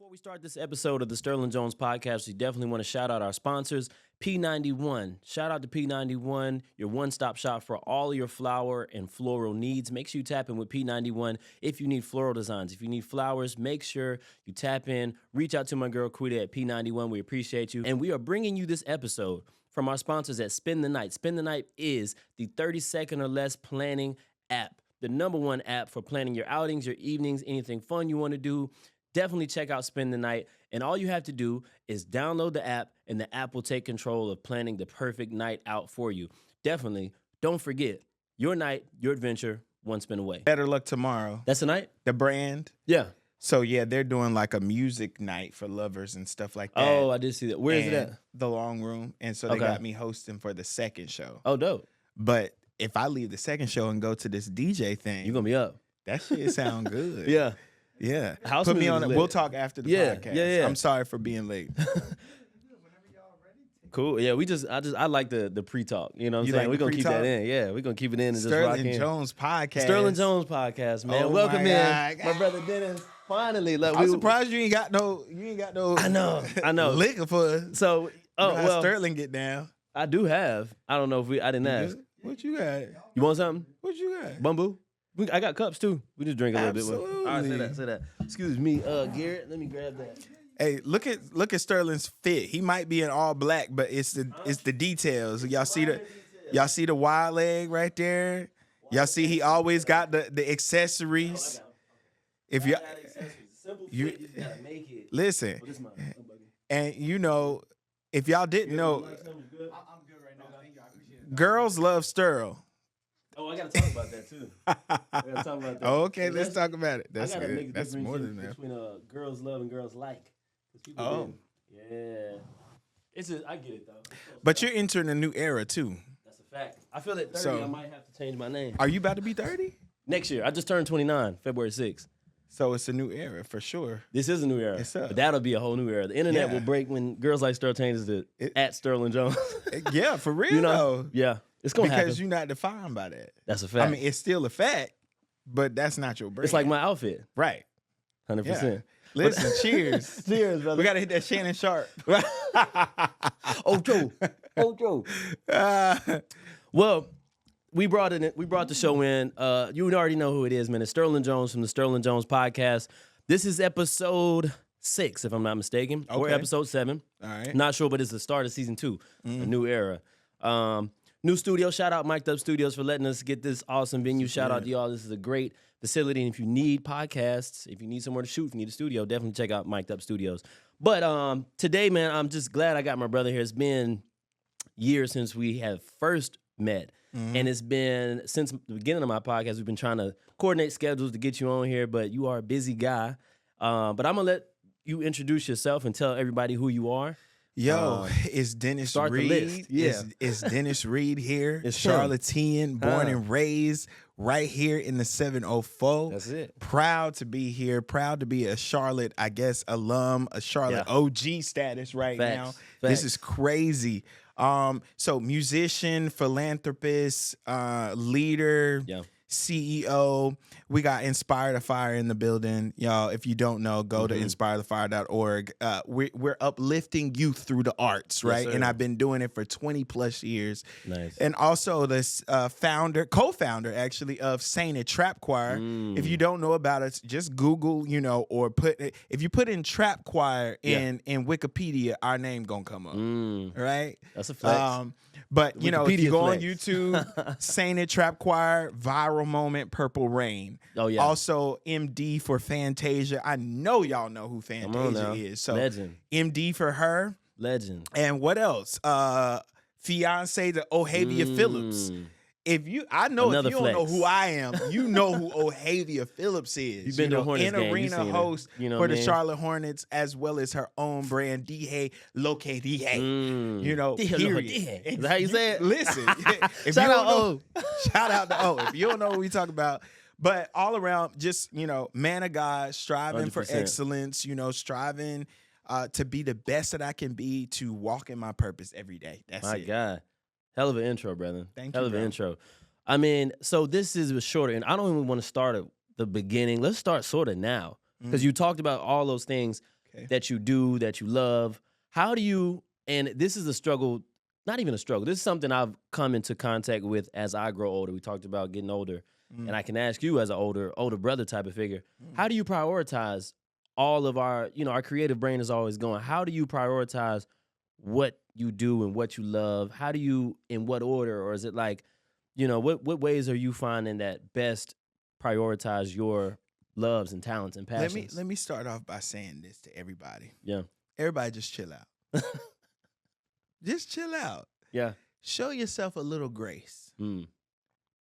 Before we start this episode of the Sterling Jones Podcast, we definitely want to shout out our sponsors, P91. Shout out to P91, your one-stop shop for all of your flower and floral needs. Make sure you tap in with P91 if you need floral designs. If you need flowers, make sure you tap in. Reach out to my girl, Quita, at P91. We appreciate you. And we are bringing you this episode from our sponsors at Spend the Night. Spend the Night is the 30-second or less planning app, the #1 app for planning your outings, your evenings, anything fun you want to do. Definitely check out Spend the Night. And all you have to do is download the app, and the app will take control of planning the perfect night out for you. Definitely don't forget, your night, your adventure, one spin away. Better Luck Tomorrow. That's the night? The brand. Yeah. So, yeah, they're doing like a music night for lovers and stuff like that. Oh, I did see that. Where is it at? The Long Room. And so they got me hosting for the second show. Oh, dope. But if I leave the second show and go to this DJ thing, You're going to be up. that shit sound good. Yeah. Yeah. House Put me music on is it. We'll lit. talk after the Yeah, podcast. yeah. I'm sorry for being late. Cool. Yeah, I like the pre-talk. You know what I'm You saying? like We're the going to keep that pre-talk? in. Yeah, we're going to keep it in and just rock Sterling in. Jones Podcast. Sterling Jones Podcast, man. Oh Welcome my in. God. My brother Dennis. Finally. Look, I'm surprised you ain't got no I know. liquor for us. So, You know how well, Sterling get down. I do have. I don't know if I didn't ask. What you got? You want something? What you got? Bamboo? I got cups too. We just drink a little bit. Absolutely. All right, say that. Excuse me, Garrett. Let me grab that. Hey, look at Sterling's fit. He might be in all black, but it's the details. Y'all see the wide leg right there? Y'all see he always got the accessories. If you listen, and you know, if y'all didn't know, girls love Sterl. Oh, I gotta talk about that too. I gotta talk about that. Okay, let's talk about it. That's I gotta make good. the That's difference more than that. between girls love and girls like. Oh. Yeah. I get it though. But you're entering a new era too. That's a fact. I feel at 30 So- I might have to change my name. Are you about to be 30? Next year. I just turned 29, February 6th. So it's a new era for sure. This is a new era. It's up. But that'll be a whole new era. The internet Yeah. will break when girls like Sterl changes to at Sterling Jones. Yeah, for real You know? though. Yeah. It's gonna happen. Because you're not defined by that. That's a fact. I mean, it's still a fact, but that's not your brand. it's like my outfit. right. 100%. Listen, cheers. Cheers, brother. We gotta hit that Shannon Sharp. Ocho. Well, we brought the show in. You already know who it is, man. It's Sterling Jones from the Sterling Jones Podcast. This is episode 6, if I'm not mistaken, or Okay. episode 7. All right. Not sure, but it's the start of season 2, a new era. New studio. Shout out Mic'd Up Studios for letting us get this awesome venue. Shout out to y'all. This is a great facility. And if you need podcasts, if you need somewhere to shoot, if you need a studio, definitely check out Mic'd Up Studios. But today, man, I'm just glad I got my brother here. It's been years since we have first met. And it's been since the beginning of my podcast, we've been trying to coordinate schedules to get you on here, but you are a busy guy. But I'm going to let you introduce yourself and tell everybody who you are. Yo, it's Dennis start the Reed. list. Yeah. It's Dennis Reed here. It's him. Charlottean, born and raised right here in the 704. That's it. Proud to be here. Proud to be a Charlotte, I guess, alum, a Charlotte OG status right now. Facts. This is crazy. So musician, philanthropist, leader, CEO. We got Inspire the Fire in the building. Y'all, if you don't know, go to inspirethefire.org. We're uplifting youth through the arts, right? sir. And I've been doing it for 20 plus years. Nice. And also this co-founder actually of Sainted Trap Choir. If you don't know about it, just Google, or if you put in Trap Choir in Wikipedia, our name gonna come up, right? That's a flex. But if you Wikipedia go on flex. YouTube, Sainted Trap Choir, viral moment, Purple Rain. Oh, yeah. Also MD for Fantasia. I know y'all know who Fantasia is. So Legend. MD for her. Legend. And what else? Fiancée to Ohavia Phillips. I know Another if you don't know flex. who I am, you know who Ohavia Phillips is. You've been to a Hornets in game. You arena seen her. host You know for what the I mean? Charlotte Hornets, as well as her own brand, D-Hay, Loke D-Hay. Period. Is that how you say it? Listen, if Shout you out don't know, shout out to O. If you don't know what we talk about, but all around, just man of God, striving for 100%. excellence. Striving to be the best that I can be, to walk in my purpose every day. That's My it. God. Hell of an intro, brother. Thank Hell you, of an bro. intro. I mean, so this is a shorter, and I don't even want to start at the beginning. Let's start sort of now, because you talked about all those things that you do, that you love. How do you, and this is a struggle, not even a struggle, this is something I've come into contact with as I grow older. We talked about getting older. And I can ask you as an older brother type of figure, how do you prioritize all of our, our creative brain is always going. How do you prioritize what you do and what you love? How do you, in what order? Or is it like, what ways are you finding that best prioritize your loves and talents and passions? Let me start off by saying this to everybody. Yeah. Everybody just chill out. Just chill out. Yeah. Show yourself a little grace. All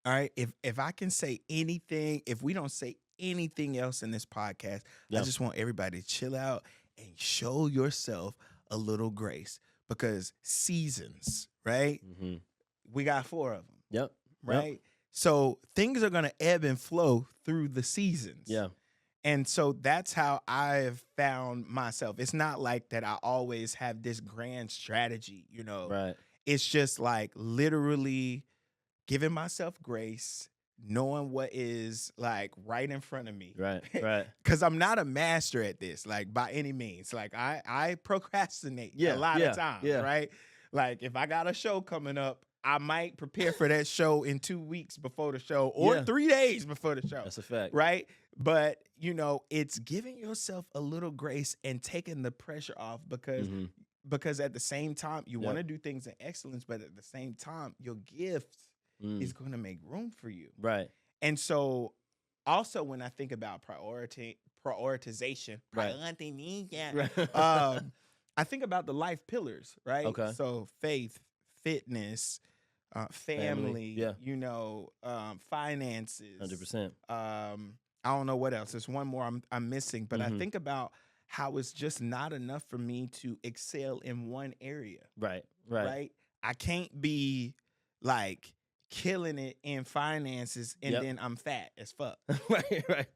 right. If I can say anything, if we don't say anything else in this podcast, I just want everybody to chill out and show yourself a little grace, because seasons, right? We got 4 of them. Yep. Right. Yep. So things are going to ebb and flow through the seasons. Yeah. And so that's how I've found myself. It's not like that I always have this grand strategy, Right. It's just like literally giving myself grace, knowing what is like right in front of me. Right. Right. Because I'm not a master at this, like by any means. Like I procrastinate a lot of times, right? Like if I got a show coming up, I might prepare for that show in 2 weeks before the show or 3 days before the show. That's a fact. Right? But, it's giving yourself a little grace and taking the pressure off, because at the same time, you want to do things in excellence, but at the same time, your gift is going to make room for you. Right. And so also when I think about prioritization, Right. I think about the life pillars, right? Okay. So faith, fitness, family, finances. 100%. I don't know what else. There's one more I'm missing, but I think about how it's just not enough for me to excel in one area. Right. Right. Right? I can't be like killing it in finances and then I'm fat as fuck. Right. Right.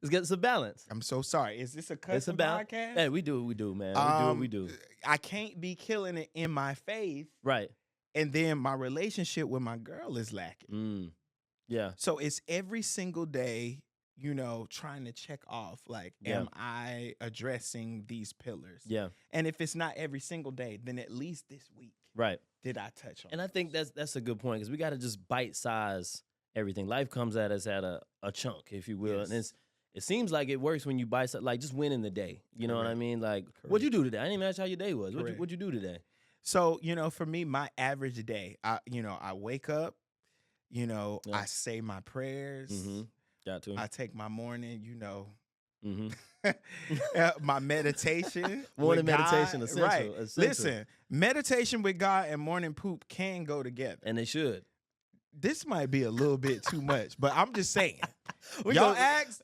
Let's get some balance. I'm so sorry. Is this a custom podcast? Hey, we do what we do, man. We do what we do. I can't be killing it in my faith. Right. And then my relationship with my girl is lacking. Yeah. So it's every single day, trying to check off, like, am I addressing these pillars? Yeah. And if it's not every single day, then at least this week, right, did I touch on? And I think that's a good point, because we got to just bite size everything. Life comes at us at a chunk, if you will, and it seems like it works when you bite size, like just winning the day. You know what I mean? Like, what'd you do today? I didn't even ask how your day was. What'd you do today? So, for me, my average day, I wake up, I say my prayers. Got to. I take my morning, my meditation. Morning meditation, essential. Right. Essential. Listen, meditation with God and morning poop can go together. And they should. This might be a little bit too much, but I'm just saying. Y'all asked.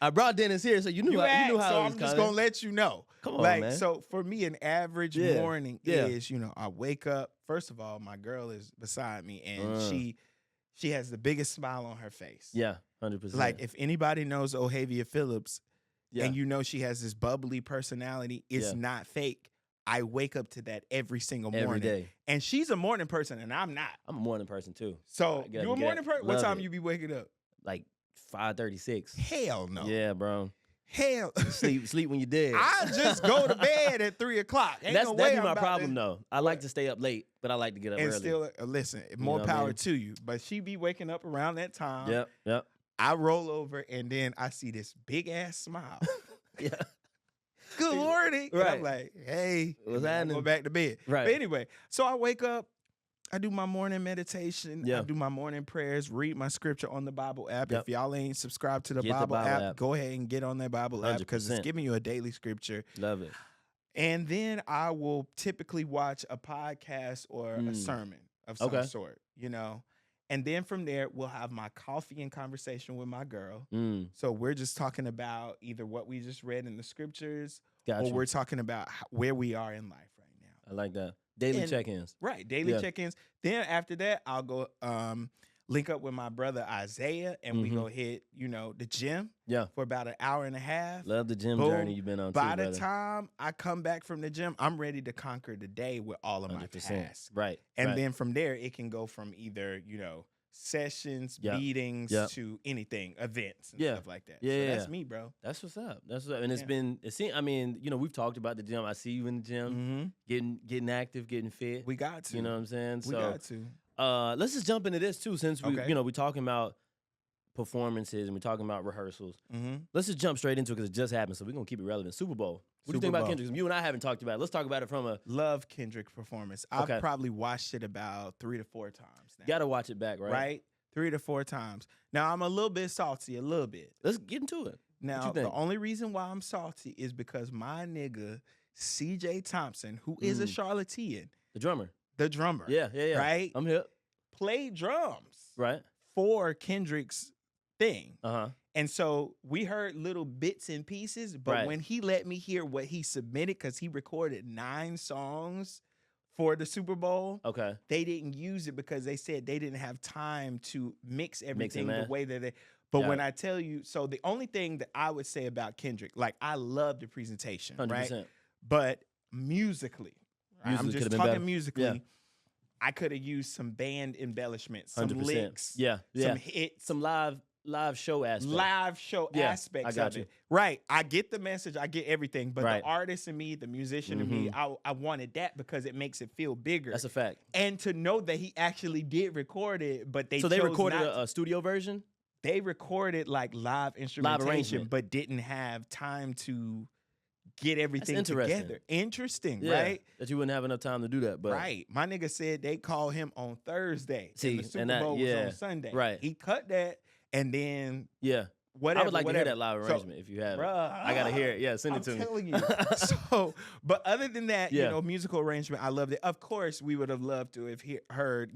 I brought Dennis here, so you knew how so it was I'm just going to let you know. Come on, man. So for me, an average morning is, I wake up. First of all, my girl is beside me, and she has the biggest smile on her face. Yeah, 100%. Like, if anybody knows Ohavia Phillips, and she has this bubbly personality, it's not fake. I wake up to that every single morning. Every day. And she's a morning person, and I'm not. I'm a morning person, too. So, you a morning person? What time you be waking up? Like 5:36. Hell no. Yeah, bro. Hell. Sleep when you're dead. I just go to bed at 3 o'clock. That'd be my problem, though. I like to stay up late, but I like to get up early. And still, listen, more power to you. But she be waking up around that time. Yep. I roll over, and then I see this big-ass smile. Yeah. Good morning. Right. And I'm like, hey, what's happening? Go back to bed. Right. But anyway, so I wake up, I do my morning meditation, I do my morning prayers, read my scripture on the Bible app. If y'all ain't subscribed to the Bible app, go ahead and get on that Bible app, because it's giving you a daily scripture. Love it. And then I will typically watch a podcast or a sermon of some sort, And then from there, we'll have my coffee and conversation with my girl. So we're just talking about either what we just read in the scriptures, or we're talking about where we are in life right now. I like that. Daily check-ins. Right, daily check-ins. Then after that, I'll go link up with my brother Isaiah, and we go hit, the gym for about an hour and a half. Love the gym journey you've been on, By the time I come back from the gym, I'm ready to conquer the day with all of my tasks. Right. And then from there, it can go from either, sessions, Yep. meetings Yep. to anything, events and Yeah. stuff like that. Yeah, So yeah, that's yeah. me, bro. That's what's up. That's what's up. And Yeah. I mean, we've talked about the gym. I see you in the gym, getting active, getting fit. We got to. You know what I'm saying? We got to. Let's just jump into this too, since we, Okay. we're talking about performances and we're talking about rehearsals. Mm-hmm. Let's just jump straight into it because it just happened, so we're gonna keep it relevant. Super Bowl. What do you think about Kendrick? You and I haven't talked about it. Let's talk about it from a. Love Kendrick performance. Okay. I've probably watched it about 3 to 4 times now. Gotta watch it back, right? Right? 3 to 4 times. Now, I'm a little bit salty, a little bit. Let's get into it. Now, What you think? the only reason why I'm salty is because my nigga, CJ Thompson, who is a Charlottean, The drummer. the drummer, Yeah. right? I'm hip. played drums Right. for Kendrick's thing. Uh-huh. And so we heard little bits and pieces, but Right. when he let me hear what he submitted, because he recorded 9 songs for the Super Bowl, Okay. they didn't use it because they said they didn't have time to mix everything the man. way that they. But Yeah. when I tell you, so the only thing that I would say about Kendrick, like I love the presentation, 100%. right? But musically, right? I'm Musically just could've been talking better. musically. Yeah. I could have used some band embellishments, some 100%. licks, Yeah. some hits, Some live show aspect. live show Yeah, aspects I got of you. it. Right. I get the message. I get everything. But Right. the artist in me, the musician in me, I wanted that because it makes it feel bigger. That's a fact. And to know that he actually did record it, but they So they chose recorded not a studio version? they recorded like live instrumentation, arrangement. but didn't have time to get everything interesting. together. Interesting, Yeah. right? That you wouldn't have enough time to do that. But Right. My nigga said they called him on Thursday. See, and the Super and that- Bowl yeah, was on Sunday. right. He cut that and then yeah. whatever. I would like to hear whatever. that live So, arrangement if you have it. bruh, I gotta hear it. Yeah, send it I'm to me. telling you. So, but other than that, Yeah. musical arrangement, I loved it. Of course, we would have loved to have heard,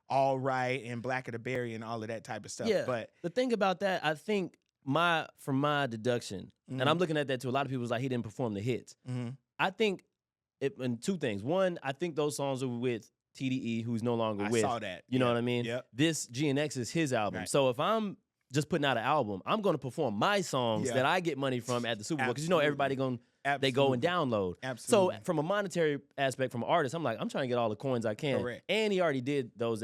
All Right and Black of the Berry and all of that type of stuff. Yeah. But The thing about that, I think from my deduction, and I'm looking at that too, a lot of people was like he didn't perform the hits. I think and 2 things. One, I think those songs are with TDE, who's no longer I with. saw that. You know Yep. what I mean? Yep. This GNX is his album. Right. So if I'm just putting out an album, I'm going to perform my songs Yeah. that I get money from at the Super Bowl because everybody they go and download. Absolutely. So from a monetary aspect, from an artist, I'm like, I'm trying to get all the coins I can. Correct. And he already did those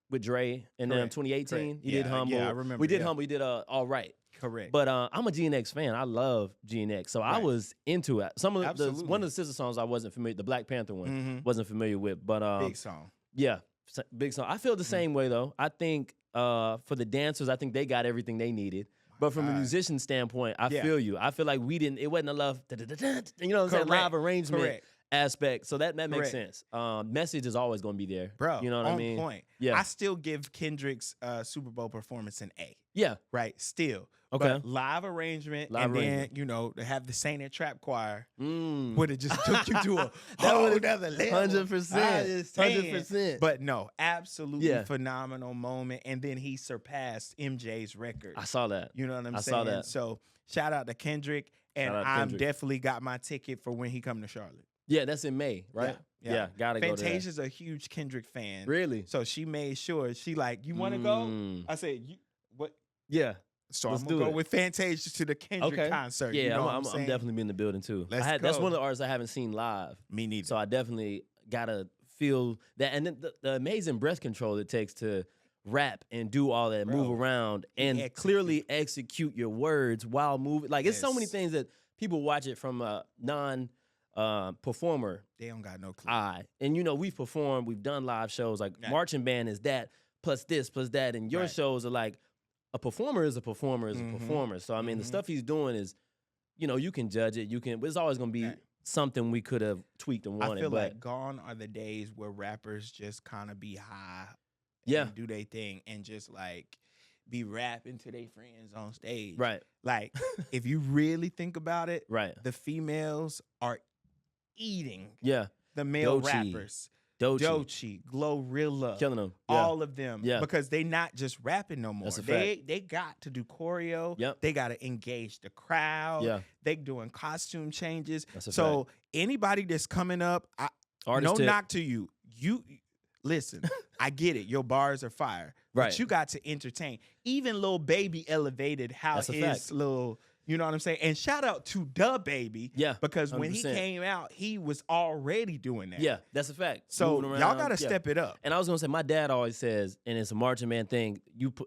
with Dre and then Correct. 2018. Correct. He did Yeah, Humble. yeah, I remember, We did yeah. Humble. He did All Right. Correct. But I'm a GNX fan. I love GNX. So I Right. was into it. Some of Absolutely. one of the sister songs I wasn't familiar, the Black Panther one, wasn't familiar with. But Big song. yeah, big song. I feel the Mm-hmm. same way though. I think for the dancers, I think they got everything they needed. But from a God. musician standpoint, I Yeah. feel you. I feel like it wasn't enough, you know what I'm saying, Correct. live arrangement Correct. aspect. So that makes Correct. sense. Message is always going to be there. Bro, You know what on I mean? point. Yeah. I still give Kendrick's Super Bowl performance an A. Yeah. Right? Still. Okay. But live arrangement, Live and arrangement. then, to have the Saint and Trap Choir Mm. would have just took you to a That whole would've- nother level. 100%. I understand. 100%. But no, absolutely Yeah. phenomenal moment. And then he surpassed MJ's record. I saw that. You know what I'm I saying? saw that. So shout out to Kendrick. And Shout out to I'm Kendrick. definitely got my ticket for when he come to Charlotte. Yeah, that's in May, right? Yeah. gotta go to that. Fantasia's a huge Kendrick fan. Really? So she made sure, she like, you want to go? Mm. I said, what? Yeah. So Let's I'm do going to it. go with Fantasia to the Kendrick Okay. concert. Yeah, you know what I'm saying? definitely be in the building too. Let's That's go. one of the artists I haven't seen live. Me neither. So I definitely gotta feel that, and then the amazing breath control it takes to rap and do all that, move Bro, around, and execute. clearly execute your words while moving. Like it's so many Yes. things that people watch it from a non-performer They don't got no clue. eye, and we've performed, we've done live shows. Like Right. marching band is that plus this plus that, and your Right. shows are like a performer is a performer is Mhm. a performer. So I mean, the Mhm. stuff he's doing is, you can judge it. It's always gonna be Right. something we could have tweaked and I wanted. feel but like gone are the days where rappers just kind of be high Yeah. and do their thing and just like be rapping to their friends on stage. right, Like, if you really think about it, right, the females are eating yeah, the male Doechii, rappers. Doechii, Doechii, Glorilla, killing them. Yeah. all of them. Yeah. Because they not just rapping no more. That's a They got to do choreo. Yep. They got to engage the crowd. Yeah. They doing costume changes. That's a So anybody that's coming up, Artist no tip. knock to you. You listen, I get it. Your bars are fire. Right. But you got to entertain. Even Lil Baby elevated how That's a his fact. little You know what I'm saying? And shout out to Da Baby. Yeah. Because 100%. when he came out, he was already doing that. Yeah, that's a fact. So y'all got to step it up. And I was going to say, my dad always says, and it's a marching man thing,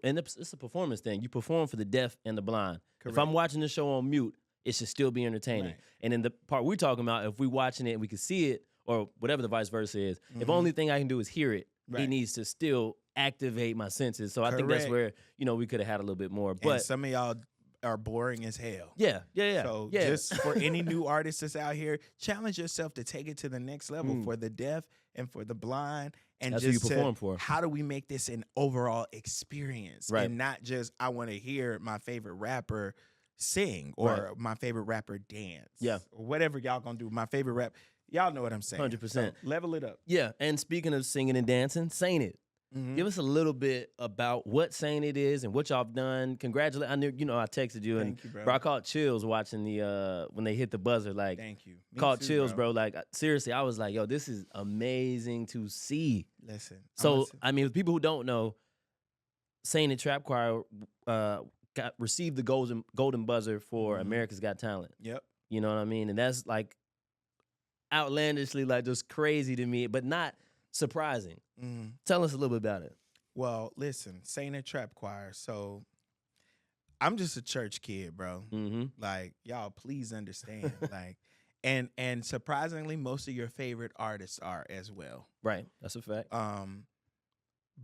and it's a performance thing. You perform for the deaf and the blind. Correct. If I'm watching the show on mute, it should still be entertaining. Right. And in the part we're talking about, if we're watching it and we can see it, or whatever the vice versa is, if only thing I can do is hear it, he needs to still activate my senses. So I think that's where, we could have had a little bit more. But and some of y'all are boring as hell. Yeah. So just for any new artists that's out here, challenge yourself to take it to the next level for the deaf and for the blind. And that's just who you perform for. How do we make this an overall experience? Right. And not just, I want to hear my favorite rapper sing or my favorite rapper dance. Yeah. Or whatever y'all gonna do. My favorite rap. Y'all know what I'm saying. 100%. So level it up. Yeah. And speaking of singing and dancing, Saint It. Give us a little bit about what Saint It is and what y'all have done. Congratulate! I knew, I texted you. Thank you, bro. I caught chills watching the when they hit the buzzer. Like, thank you. Caught chills, bro. Like, seriously, I was like, yo, this is amazing to see. Listen. So, I mean, people who don't know, Saint It Trap Choir received the golden buzzer for America's Got Talent. Yep. You know what I mean? And that's like outlandishly, like, just crazy to me, but not surprising. Tell us a little bit about it. Well, listen, Saint It Trap Choir. So I'm just a church kid, bro. Like, y'all, please understand. Like, and surprisingly, most of your favorite artists are as well. Right, that's a fact.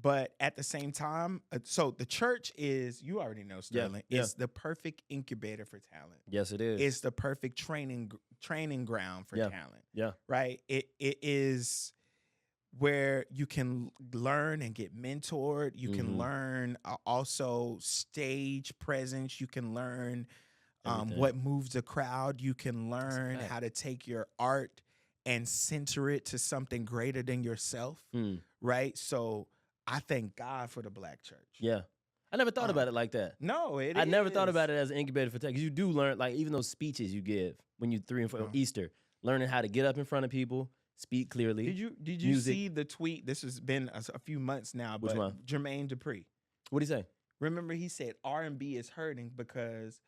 But at the same time, so the church is, you already know, Sterling, it's the perfect incubator for talent. Yes, it is. It's the perfect training ground for talent. Yeah. Right? It is where you can learn and get mentored. You can learn also stage presence. You can learn what moves a crowd. You can learn how to take your art and center it to something greater than yourself. Right? So I thank God for the Black church. Yeah. I never thought about it like that. No, I never thought about it as an incubator for tech. Because you do learn, like, even those speeches you give when you 3 and 4 Easter, learning how to get up in front of people, speak clearly. Did you see the tweet? This has been a few months now. Which one? Jermaine Dupri. What did he say? Remember, he said R&B is hurting because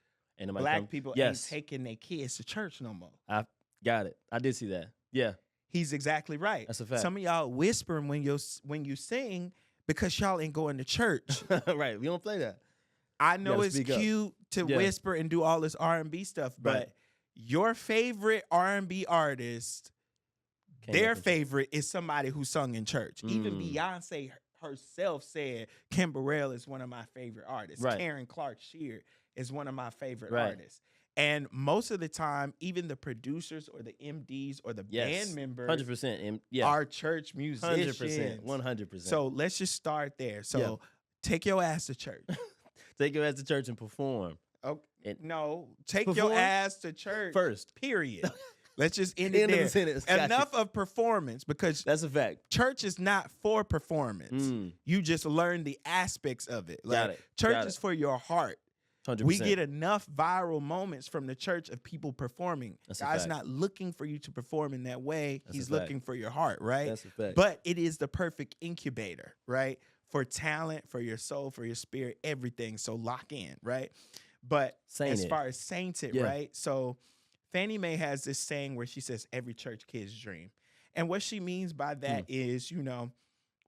Black people ain't taking their kids to church no more. I got it. I did see that. Yeah. He's exactly right. That's a fact. Some of y'all whispering when you sing because y'all ain't going to church. Right. We don't play that. I know it's cute to whisper and do all this R&B stuff, but your favorite R&B artist, their favorite is somebody who sung in church. Even Beyonce herself said Kim Burrell is one of my favorite artists. Karen Clark Sheard is one of my favorite artists. And most of the time, even the producers or the MDs or the band members 100%, are church musicians. 100%. So let's just start there. So take your ass to church. Take your ass to church and perform. Okay. No, take your ass to church first. Period. Let's just end it there. Of the sentence. Enough of performance, because that's a fact. Church is not for performance. You just learn the aspects of it. Like, church is for your heart. 100%. We get enough viral moments from the church of people performing. God's not looking for you to perform in that way. He's looking for your heart, right? That's a fact. But it is the perfect incubator, right? For talent, for your soul, for your spirit, everything. So lock in, right? But as far as sainted, right? So Fannie Mae has this saying where she says every church kid's dream. And what she means by that is,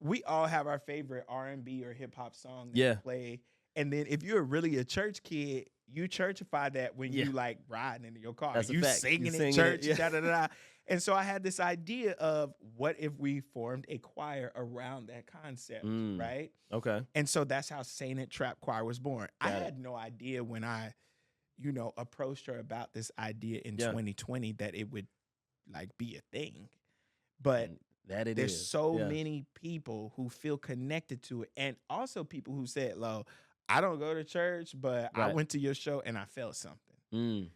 we all have our favorite R&B or hip hop song that we play. And then if you're really a church kid, you churchify that when you like riding in your car. You singing in church, da-da-da-da. And so I had this idea of what if we formed a choir around that concept, right? Okay. And so that's how Saint It Trap Choir was born. I had no idea when I, approached her about this idea in 2020 that it would like be a thing. But there's so many people who feel connected to it. And also people who said, "Lo, I don't go to church, but I went to your show and I felt something."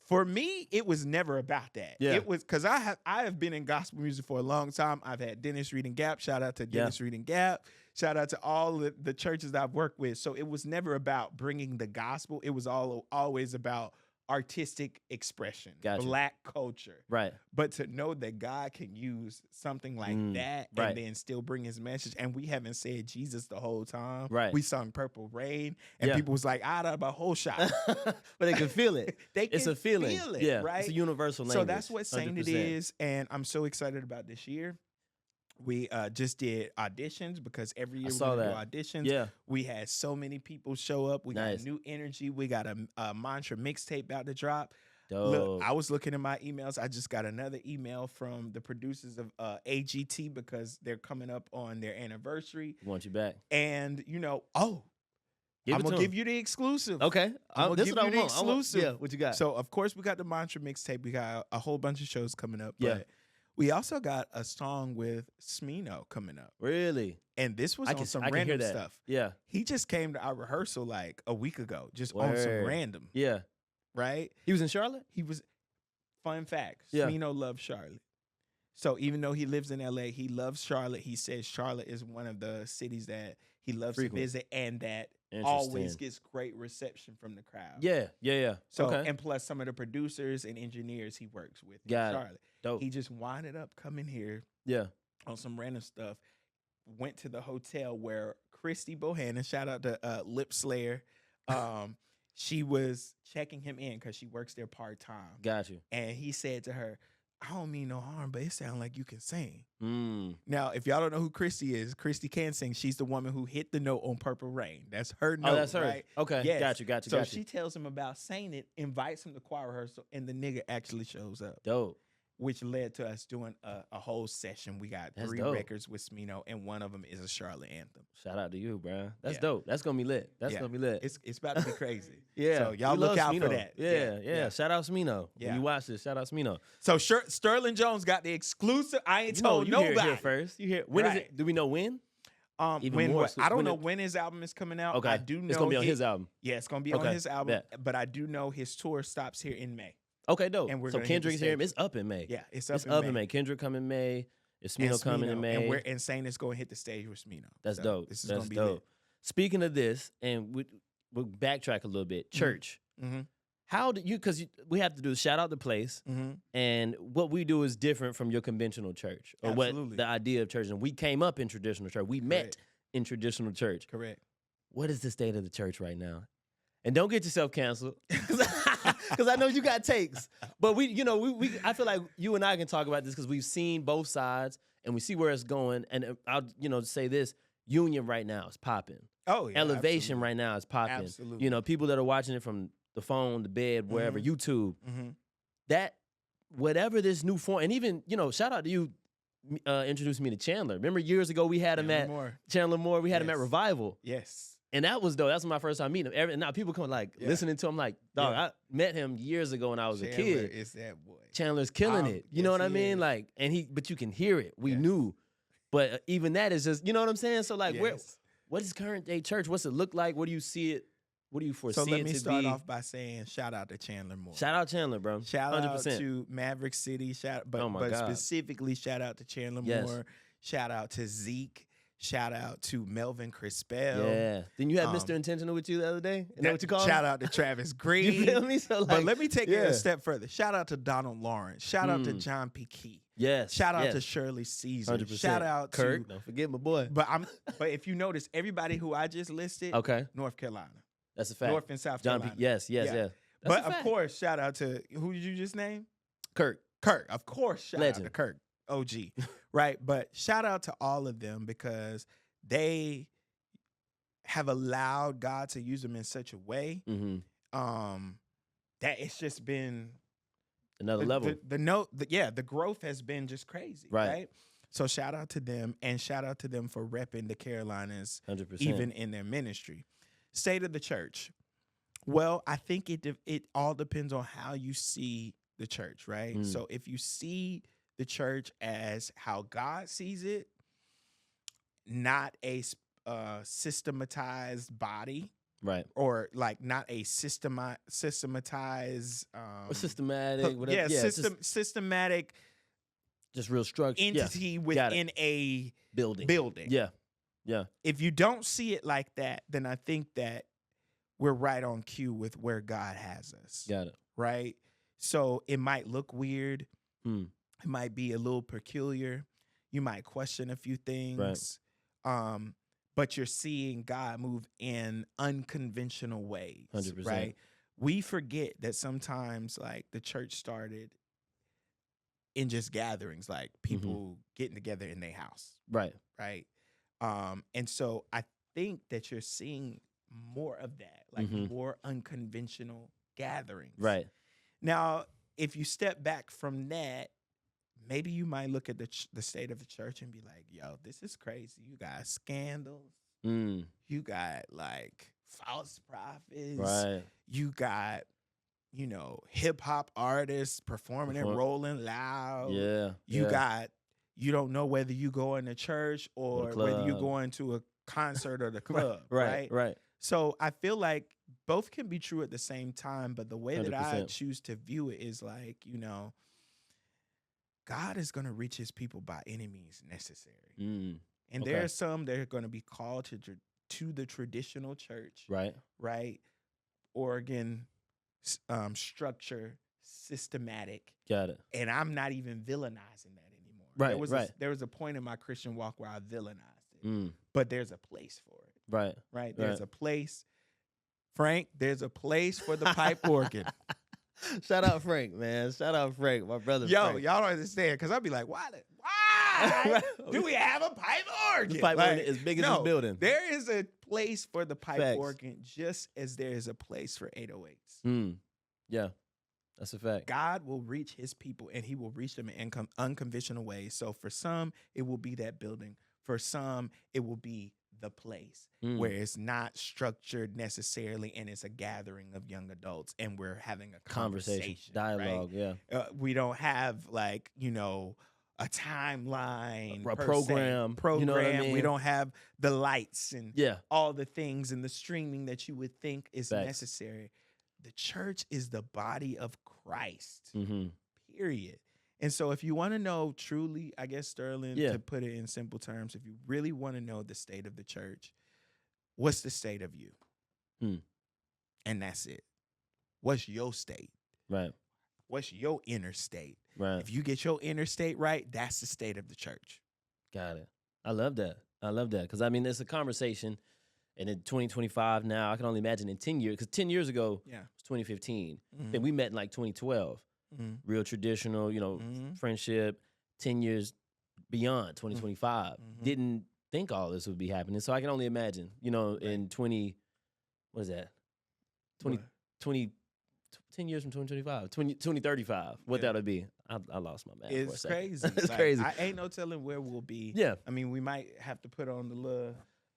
For me, it was never about that. It was because I have been in gospel music for a long time. I've had Dennis Reed and Gap. Shout out to Dennis Reed and Gap. Shout out to all the churches I've worked with. So it was never about bringing the gospel. It was always about artistic expression, Gotcha. Black culture. Right. But to know that God can use something like that right. and then still bring his message, and we haven't said Jesus the whole time. Right. We sung Purple Rain, and people was like, out of a whole shot. But they can feel it. It's a feeling. Yeah, right? It's a universal language. So that's what Saint 100%. It is, and I'm so excited about this year. We just did auditions because every year we do auditions. Yeah. We had so many people show up. We Nice. got new energy. We got a mantra mixtape about to drop. Dope. Look, I was looking at my emails. I just got another email from the producers of AGT because they're coming up on their anniversary. Want you back. And, I'm going to give you the exclusive. Okay. I'm going to give you the exclusive. Yeah, what you got? So, of course, we got the mantra mixtape. We got a whole bunch of shows coming up. Yeah. But we also got a song with Smino coming up. Really? And this was on some random stuff. Yeah. He just came to our rehearsal like a week ago, just on some random. Yeah. Right? He was in Charlotte? He was, fun fact, Yeah. Smino loves Charlotte. So even though he lives in LA, he loves Charlotte. He says Charlotte is one of the cities that he loves to visit and that always gets great reception from the crowd. Yeah. So, and plus some of the producers and engineers he works with in Charlotte. Dope. He just winded up coming here on some random stuff. Went to the hotel where Christy Bohannon, shout out to Lip Slayer, she was checking him in because she works there part-time. Got you. And he said to her, I don't mean no harm, but it sounds like you can sing. Now, if y'all don't know who Christy is, Christy can sing. She's the woman who hit the note on Purple Rain. That's her note. Oh, that's her. Right? Okay. Yes. Got you. So she tells him about saying it, invites him to choir rehearsal, and the nigga actually shows up. Dope. Which led to us doing a whole session. We got 3 records with Smino, and one of them is a Charlotte anthem. Shout out to you, bro. That's dope. That's gonna be lit. That's gonna be lit. It's about to be crazy. So y'all look out Smino. for that. Yeah. Shout out Smino. When you watch this, shout out Smino. So Sterling Jones got the exclusive. I ain't told nobody. You hear it first. You hear when is it? Do we know when? When what? I don't know when his album is coming out. Okay. I do know it's gonna be on his album. Yeah, it's gonna be on his album. But I do know his tour stops here in May. Okay, dope. And so Kendrick's here. It's up in May. Yeah, it's up in May. Kendrick coming in May. Is Smino coming in May? And we're insane. It's going to hit the stage with Smino. That's dope. This is going to be dope. Lit. Speaking of this, and we'll backtrack a little bit. Church. Mm-hmm. How do you? Because we have to do shout out the place, and what we do is different from your conventional church or what the idea of church. And we came up in traditional church. We met in traditional church. Correct. What is the state of the church right now? And don't get yourself canceled, because I know you got takes. But I feel like you and I can talk about this because we've seen both sides and we see where it's going. And I'll say this: Union right now is popping. Oh yeah, Elevation right now is popping. Absolutely. People that are watching it from the phone, the bed, wherever, YouTube. That whatever this new form, and even shout out to you. Introduced me to Chandler. Remember years ago we had him at Chandler Moore. We had him at Revival. Yes. And that was dope. That's my first time meeting him. Now people come listening to him like, dog, I met him years ago when I was a kid. Is that boy. Chandler's killing it. You know what I mean? Is. But you can hear it. We knew. But even that is just, you know what I'm saying? So what is current day church? What's it look like? What do you see it? What do you foresee it to be? So let me start off by saying shout out to Chandler Moore. Shout out Chandler, bro. Shout 100%. out to Maverick City. But specifically shout out to Chandler Moore. Shout out to Zeke. Shout out to Melvin Crispell. Yeah. Didn't you have Mr. Intentional with you the other day? Is that what you call him? Shout out to Travis Green. You feel me? So but let me take it a step further. Shout out to Donald Lawrence. Shout out to John P. Key. Yes. Shout out to Shirley Caesar. 100%. Shout out Kirk. Don't forget my boy. But if you notice, everybody who I just listed, North Carolina. That's a fact. North and South John Carolina. Yes. But of course, shout out to who did you just name? Kirk. Of course, shout out to Kirk. OG. Right? But shout out to all of them because they have allowed God to use them in such a way that it's just been another level. The growth has been just crazy. Right? So shout out to them and shout out to them for repping the Carolinas 100%. Even in their ministry. State of the church. Well, I think it all depends on how you see the church, right? So if you see the church as how God sees it, not a systematized body, right? Or not a systematized or systematic, whatever. Systematic, just real structure entity within a building. Yeah. If you don't see it like that, then I think that we're right on cue with where God has us. Got it. right? So it might look weird. Mm. It might be a little peculiar. You might question a few things. Right. But you're seeing God move in unconventional ways, 100%. right? We forget that sometimes, like, the church started in just gatherings, like people getting together in their house. Right. Right. And so I think that you're seeing more of that, like more unconventional gatherings. Right. Now, if you step back from that, maybe you might look at the state of the church and be like, yo, this is crazy. You got scandals. You got, like, false prophets. Right. You got, you know, hip hop artists performing and rolling loud. Yeah. You don't know whether you going to church or whether you're going to a concert or the club. Right. So I feel like both can be true at the same time, but the way 100%. That I choose to view it is like, you know, God is going to reach his people by any means necessary. And there are some that are going to be called to the traditional church. Right. Oregon structure, systematic. Got it. And I'm not even villainizing that anymore. There was a point in my Christian walk where I villainized it. But there's a place for it. Right. There's a place. Frank, there's a place for the pipe organ. Shout out Frank, man. Shout out Frank, my brother. Yo, Frank. y'all don't understand, because I'd be like, why do we have a pipe organ? The pipe organ is big as this building. There is a place for the pipe organ, just as there is a place for 808s. Yeah, that's a fact. God will reach his people, and he will reach them in unconventional ways. So for some, it will be that building. For some, it will be the place where it's not structured necessarily, and it's a gathering of young adults, and we're having a conversation, dialogue. Right? Yeah, we don't have, like, you know, a timeline, a program. You know what I mean? We don't have the lights and all the things and the streaming that you would think is necessary. The church is the body of Christ. Period. And so if you want to know truly, I guess, Sterling, to put it in simple terms, if you really want to know the state of the church, what's the state of you? And that's it. What's your state? Right. What's your inner state? Right. If you get your inner state right, that's the state of the church. Got it. I love that. Because, I mean, it's a conversation. And in 2025 now, I can only imagine in 10 years, because 10 years ago, it was 2015. Then we met in like 2012. Real traditional, you know, friendship, 10 years beyond 2025. Didn't think all this would be happening. So I can only imagine, you know, in 10 years from 2025, 2035, what that would be. I lost my math. It's crazy. It's crazy. I ain't no telling where we'll be. Yeah. I mean, we might have to put on the little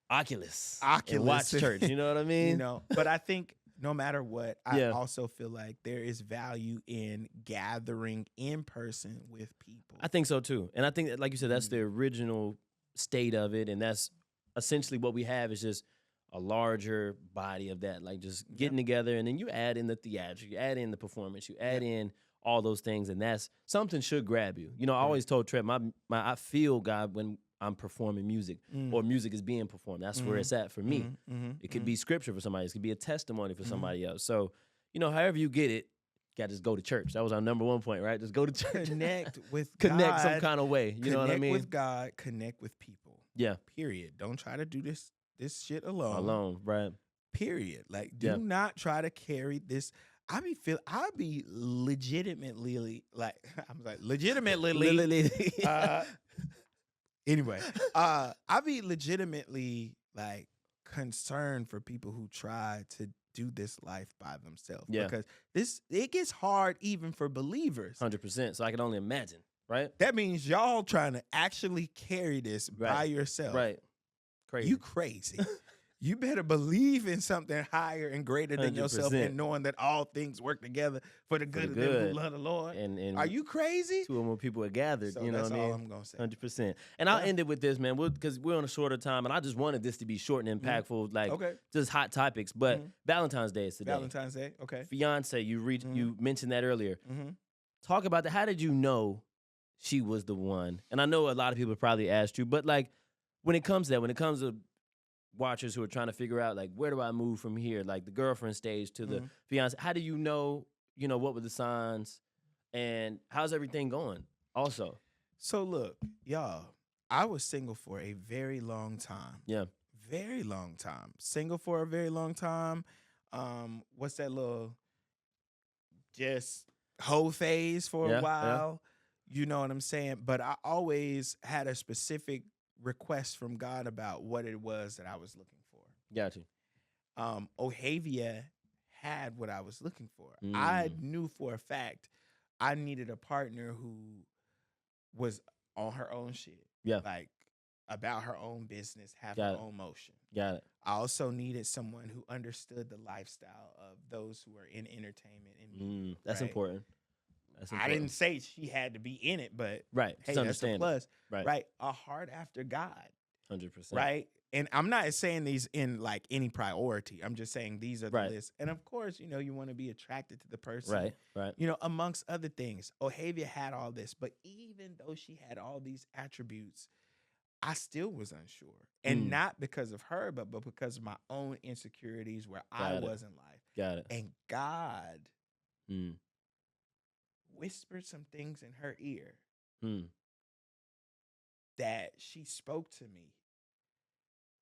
Oculus and watch church. You know what I mean? You know, but I think no matter what, I also feel like there is value in gathering in person with people. I think so too. And I think, like you said, that's the original state of it. And that's essentially what we have, is just a larger body of that, like just getting together. And then you add in the theater, you add in the performance, you add in all those things. And that's something should grab you. You know, I always told Trev, I feel God when I'm performing music or music is being performed. That's where it's at for me. It could be scripture for somebody. It could be a testimony for somebody else. So, you know, however you get it, you got to just go to church. That was our number one point, right? Just go to church. Connect with Connect God. some kind of way. You know what I mean? Connect with God. Connect with people. Yeah. Period. Don't try to do this shit alone. Alone, right. Period. Like, do not try to carry this. I be legitimately like, I'm like, legitimately. Anyway, I be legitimately like concerned for people who try to do this life by themselves. Yeah. Because it gets hard even for believers. 100%. So I can only imagine, right? That means y'all trying to actually carry this by yourself. Right. Crazy. You crazy. You better believe in something higher and greater than 100%. yourself, and knowing that all things work together for the good of them who love the Lord. And are you crazy? 2 or more people are gathered. So you know that's what I mean? all I'm going to say. 100%. And I'll end it with this, man, because we're on a shorter time, and I just wanted this to be short and impactful, like just hot topics. But Valentine's Day is today. Valentine's Day, okay. Fiancée, you mentioned that earlier. Talk about that. How did you know she was the one? And I know a lot of people probably asked you, but like when it comes to watchers who are trying to figure out, like, where do I move from here? Like the girlfriend stage to the fiance. How do you know what were the signs, and how's everything going? Also, So look, y'all, I was single for a very long time. yeah, Very long time. Single for a very long time. What's that little just whole phase for a yeah, yeah. while? You know what I'm saying? But I always had a specific request from God about what it was that I was looking for. Got you. Ohavia had what I was looking for. I Mm. knew for a fact I needed a partner who was on her own shit. Yeah. Like about her own business, have Got her it. own motion. Got it. I also needed someone who understood the lifestyle of those who are in entertainment and media. That's right? important. That's I important. didn't say she had to be in it, but Right. hey, Just that's a understand it. plus. Right. Right. A heart after God. 100%. Right. And I'm not saying these in like any priority. I'm just saying these are the Right. lists. And of course, you want to be attracted to the person. Right. Right. Amongst other things. Ohavia had all this, but even though she had all these attributes, I still was unsure. And not because of her, but because of my own insecurities where I was in life. Got it. And God whispered some things in her ear that she spoke to me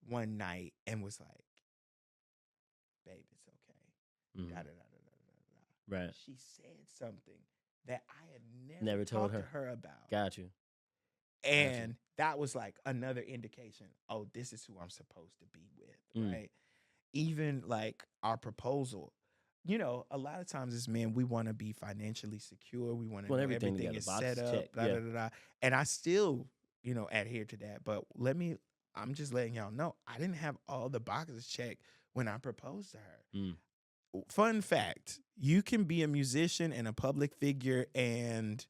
one night and was like, babe, it's okay. Da, da, da, da, da, da, da. Right. She said something that I had Never told talked her. to her about. Got you. And that was like another indication. Oh, this is who I'm supposed to be with, right? Even like our proposal. A lot of times as men, we want to be financially secure. We want to know everything is set up. Check. Blah, blah, blah, blah. And I still, adhere to that. But I'm just letting y'all know, I didn't have all the boxes checked when I proposed to her. Fun fact, you can be a musician and a public figure and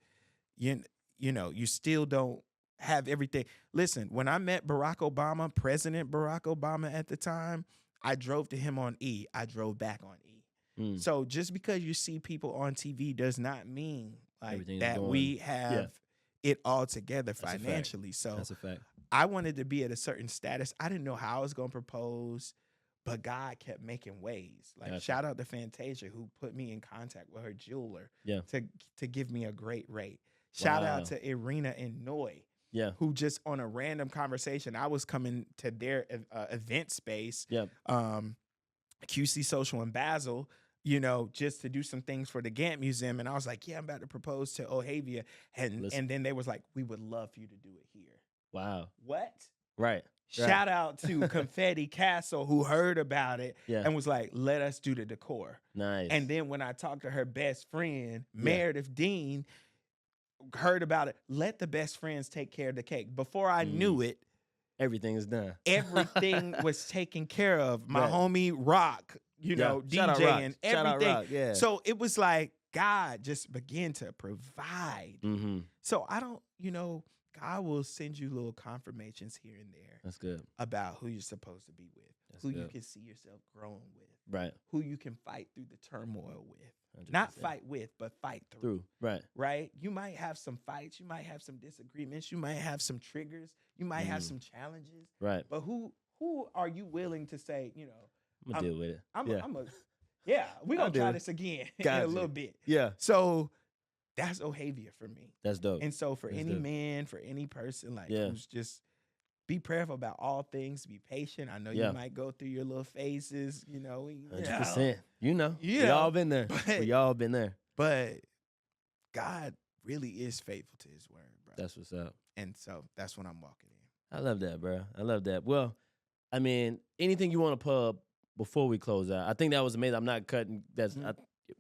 you still don't have everything. Listen, when I met Barack Obama, President Barack Obama at the time, I drove to him on E. I drove back on E. So just because you see people on TV does not mean like that we have it all together financially. So that's a fact. I wanted to be at a certain status. I didn't know how I was going to propose, but God kept making ways. Like shout out to Fantasia who put me in contact with her jeweler to give me a great rate. Shout out to Irina and Noy. Yeah. Who just on a random conversation, I was coming to their event space, QC Social in Basel, just to do some things for the Gantt Museum. And I was like, yeah, I'm about to propose to Ohavia. And then they was like, we would love for you to do it here. Wow. What? Right. Shout out to Confetti Castle who heard about it and was like, let us do the decor. Nice. And then when I talked to her best friend, Meredith Dean, heard about it, let the best friends take care of the cake. Before I knew it, everything is done. Everything was taken care of. My homie Rock, DJ and everything. So it was like God just began to provide. So I don't, God will send you little confirmations here and there. That's good. About who you're supposed to be with, That's who good. you can see yourself growing with, right? Who you can fight through the turmoil with. 100%. Not fight with, but fight through. Right. Right? You might have some fights. You might have some disagreements. You might have some triggers. You might have some challenges. Right. But who are you willing to say, I'm going to deal with it. We're going to try this again in a little bit. Yeah. So that's Ohavia for me. That's dope. And so for any man, for any person, who's just be prayerful about all things, be patient. I know you might go through your little phases, 100%. We all been there. We all been there. But God really is faithful to his word, bro. That's what's up. And so that's what I'm walking in. I love that, bro. I love that. Well, I mean, anything you want to pub before we close out? I think that was amazing. I'm not cutting.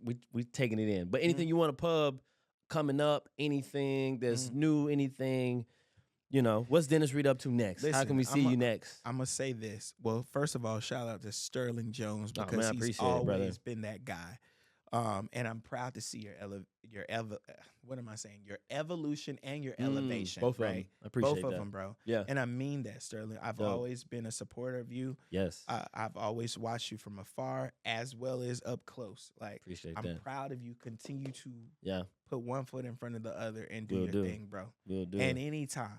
We taking it in. But anything you want to pub coming up? Anything that's new? Anything? What's Dennis Reed up to next? Listen, how can we see you next? I'm going to say this. Well, first of all, shout out to Sterling Jones because he's always been that guy. And I'm proud to see your evolution and your elevation. Both of them. I appreciate both that. of them, bro. Yeah. And I mean that, Sterling. I've always been a supporter of you. Yes. I've always watched you from afar as well as up close. Appreciate I'm that. proud of you. Continue to put one foot in front of the other and do your thing, bro. We'll do and anytime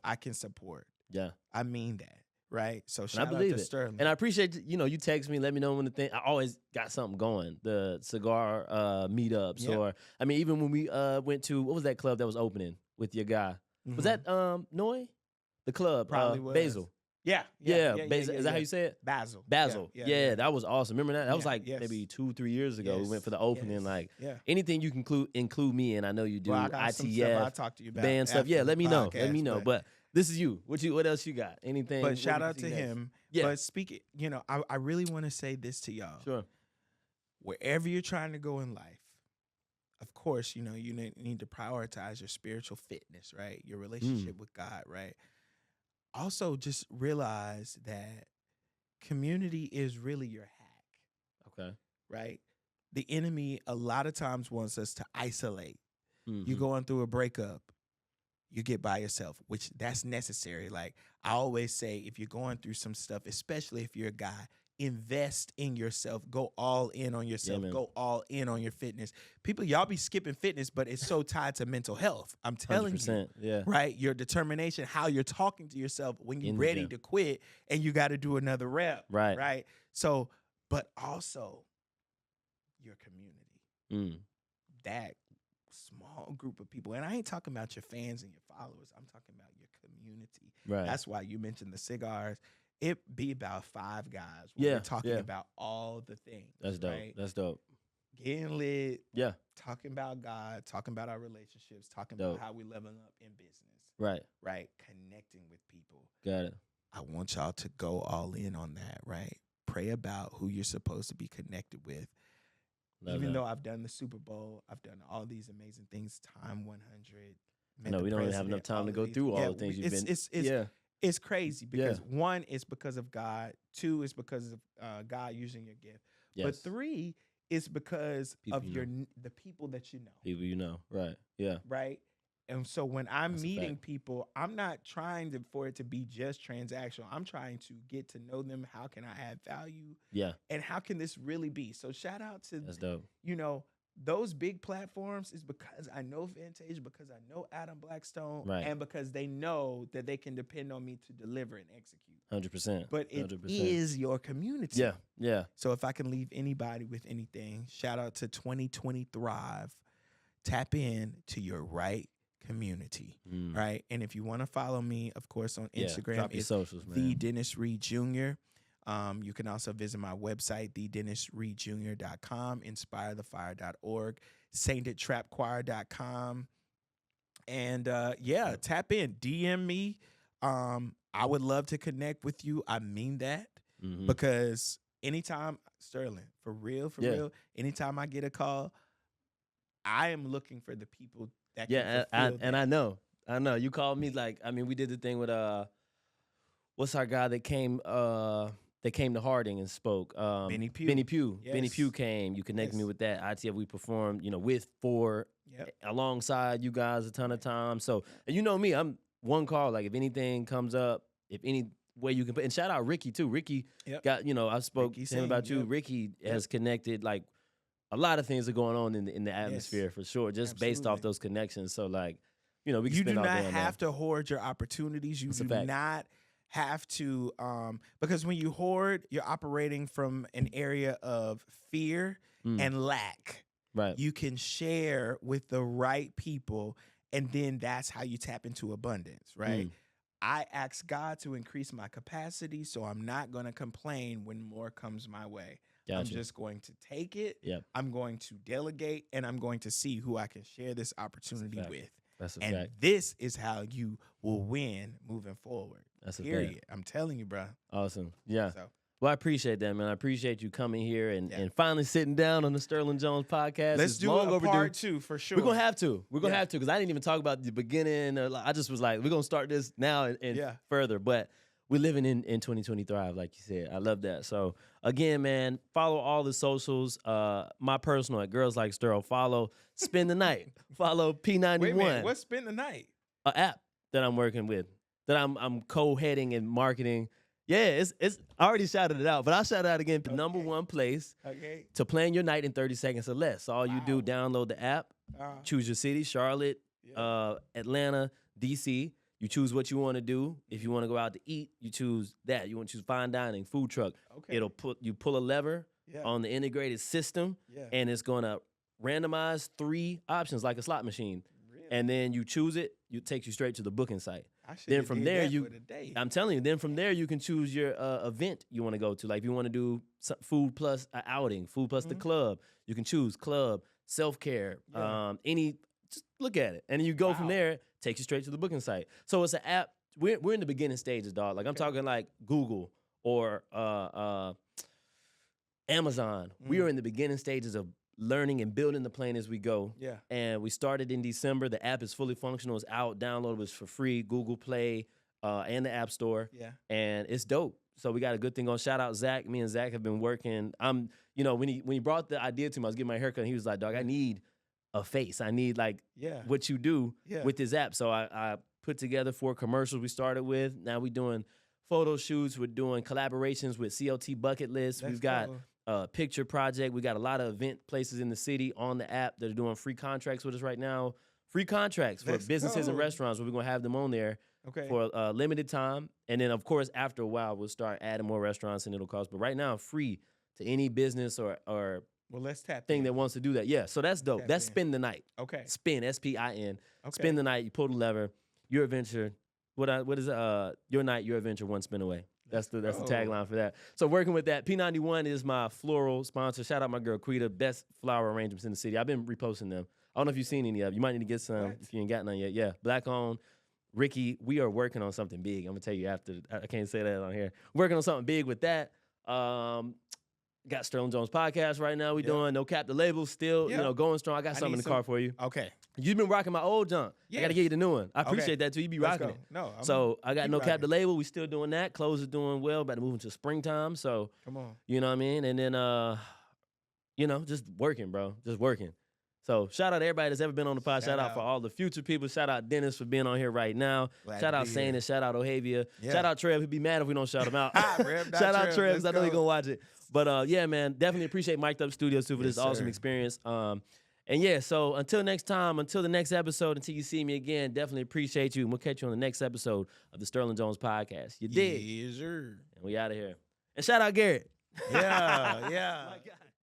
I can support. Yeah. I mean that. Right. So shout out to Sterling. And I appreciate, you text me, let me know when the thing, I always got something going. The cigar meetups or, even when we went to, what was that club that was opening with your guy? Mm-hmm. Was that Noy? The club, probably was. Basil. Yeah. Basil. Is that how you say it? Basil. Yeah, that was awesome. Remember that? That was like maybe 2-3 years ago. We went for the opening. Anything you can include me in. I know you do. Well, I got some stuff I'll talk to you about. Band stuff. Yeah, let me know. But this is you. What else you got? Anything? But shout out to him. Yeah. But speaking, I really want to say this to y'all. Sure. Wherever you're trying to go in life, of course, you need to prioritize your spiritual fitness, right? Your relationship with God, right? Also, just realize that community is really your hack. Okay. Right? The enemy a lot of times wants us to isolate. Mm-hmm. You're going through a breakup, you get by yourself, which that's necessary. Like I always say, if you're going through some stuff, especially if you're a guy, invest in yourself. Go all in on yourself. Yeah, go all in on your fitness. People, y'all be skipping fitness, but it's so tied to mental health. I'm telling 100%, you, right? Your determination, how you're talking to yourself when you're ready to quit and you got to do another rep. Right. So, but also your community. That small group of people. And I ain't talking about your fans and your followers. I'm talking about your community. Right. That's why you mentioned the cigars. It be about 5 guys. We're talking about all the things. That's dope. Right? That's dope. Getting lit. Yeah. Talking about God. Talking about our relationships. Talking about how we leveling up in business. Right. Right. Connecting with people. Got it. I want y'all to go all in on that. Right. Pray about who you're supposed to be connected with. Even though I've done the Super Bowl, I've done all these amazing things. Time 100. No, we don't even have enough time to go through all the things you've been. It's crazy because 1, it's because of God. 2, it's because of God using your gift. Yes. But 3, it's because of the people that you know. People you know, right? Yeah. Right. And so when I'm meeting people, I'm not trying for it to be just transactional. I'm trying to get to know them. How can I add value? Yeah. And how can this really be? So shout out to that's dope. Those big platforms is because I know Vintage, because I know Adam Blackstone, and because they know that they can depend on me to deliver and execute. 100%. But it 100%. Is your community. Yeah, yeah. So if I can leave anybody with anything, shout out to 2020 Thrive. Tap in to your right community, right? And if you want to follow me, of course, on Instagram, it's socials, the Dennis Reed Jr. You can also visit my website, thedennisreedjr.com, inspirethefire.org, saintedtrapchoir.com. And tap in, DM me. I would love to connect with you. I mean that because anytime, Sterling, for real, anytime I get a call, I am looking for the people that can fulfill that. I know. You called me we did the thing with what's our guy that came to Harding and spoke. Benny Pugh. Benny Pugh. Yes. Benny Pugh came. You connected me with that. ITF we performed, with alongside you guys a ton of times. So and you know me, I'm one call. Like if anything comes up, if any way you can put, and shout out Ricky too. Ricky got, I spoke to him about you. Ricky has connected a lot of things are going on in the atmosphere for sure, just based off those connections. So we can you do not have to hoard your opportunities. You do not have to because when you hoard, you're operating from an area of fear and lack. Right. You can share with the right people, and then that's how you tap into abundance, right? I ask God to increase my capacity, so I'm not going to complain when more comes my way. Gotcha. I'm just going to take it. Yep. I'm going to delegate, and I'm going to see who I can share this opportunity with. That's a and fact. This is how you will win moving forward. That's a period. Fact. I'm telling you, bro. Awesome. Yeah. So. Well, I appreciate that, man. I appreciate you coming here and finally sitting down on the Sterling Jones podcast. Let's do a part 2 for sure. We're going to have to. We're going to have to because I didn't even talk about the beginning. I just was like, we're going to start this now and further. But we're living in 2020 Thrive, like you said. I love that. So, again, man, follow all the socials. My personal at Girls Like Sterl. Follow Spend the Night. Follow P91. Wait a minute. What's Spend the Night? An app that I'm working with, that I'm co-heading and marketing. Yeah, it's I already shouted it out, but I'll shout it out again. The number one place to plan your night in 30 seconds or less. So all you do, download the app, choose your city, Charlotte, Atlanta, DC. You choose what you want to do. If you want to go out to eat, you choose that. You want to choose fine dining, food truck. Okay. You pull a lever on the integrated system, and it's gonna randomize 3 options like a slot machine. Really? And then you choose it. It takes you straight to the booking site. Then from there, I'm telling you. Then from there, you can choose your event you want to go to. Like if you want to do food plus an outing, food plus the club, you can choose club, self-care, just look at it. And then you go from there, takes you straight to the booking site. So it's an app. We're in the beginning stages, dog. Like I'm talking like Google or Amazon. We are in the beginning stages of learning and building the plane as we go. Yeah. And we started in December. The app is fully functional. It's out, downloadable. It's for free. Google Play and the App Store. Yeah. And it's dope. So we got a good thing on. Shout out Zach. Me and Zach have been working. When he brought the idea to me, I was getting my haircut, and he was like, dog, I need a face. I need what you do with this app. So I put together 4 commercials we started with. Now we're doing photo shoots. We're doing collaborations with CLT Bucket List. We've got a picture project. We got a lot of event places in the city on the app that are doing free contracts with us right now. Free contracts for businesses and restaurants where we're going to have them on there for a limited time. And then, of course, after a while, we'll start adding more restaurants and it'll cost. But right now, free to any business or let's tap thing that wants to do that. Yeah, so that's dope. That's Spin the Night. Okay. Spin, S-P-I-N. Okay. Spin the night. You pull the lever. Your adventure. What is your night, your adventure, one spin away. That's the tagline for that. So working with that. P91 is my floral sponsor. Shout out my girl Quita. Best flower arrangements in the city. I've been reposting them. I don't know if you've seen any of them. You might need to get some if you ain't got none yet. Yeah, black owned. Ricky, we are working on something big. I'm gonna tell you after. I can't say that on here. Working on something big with that. Got Sterling Jones podcast right now. We doing No Cap the label still, going strong. I got something in the car for you. Okay. You've been rocking my old junk. I got to get you the new one. I appreciate that too. You be rocking it. No. So I got No Cap the label. We still doing that. Clothes are doing well. About to move into springtime. So come on. You know what I mean? And then just working, bro. Just working. So shout out to everybody that's ever been on the pod. Shout out for all the future people. Shout out Dennis for being on here right now. Shout out Sane and shout out Ohavia. Yeah. Shout out Trev. He'd be mad if we don't shout him out. Shout out Trev because I know he's gonna watch it. But yeah, man, definitely appreciate Mic'd Up Studios too for this awesome experience. And yeah, so until next time, until the next episode, until you see me again, definitely appreciate you. And we'll catch you on the next episode of the Sterling Jones podcast. You dig? Yes, sir. And we out of here. And shout out Garrett. Yeah.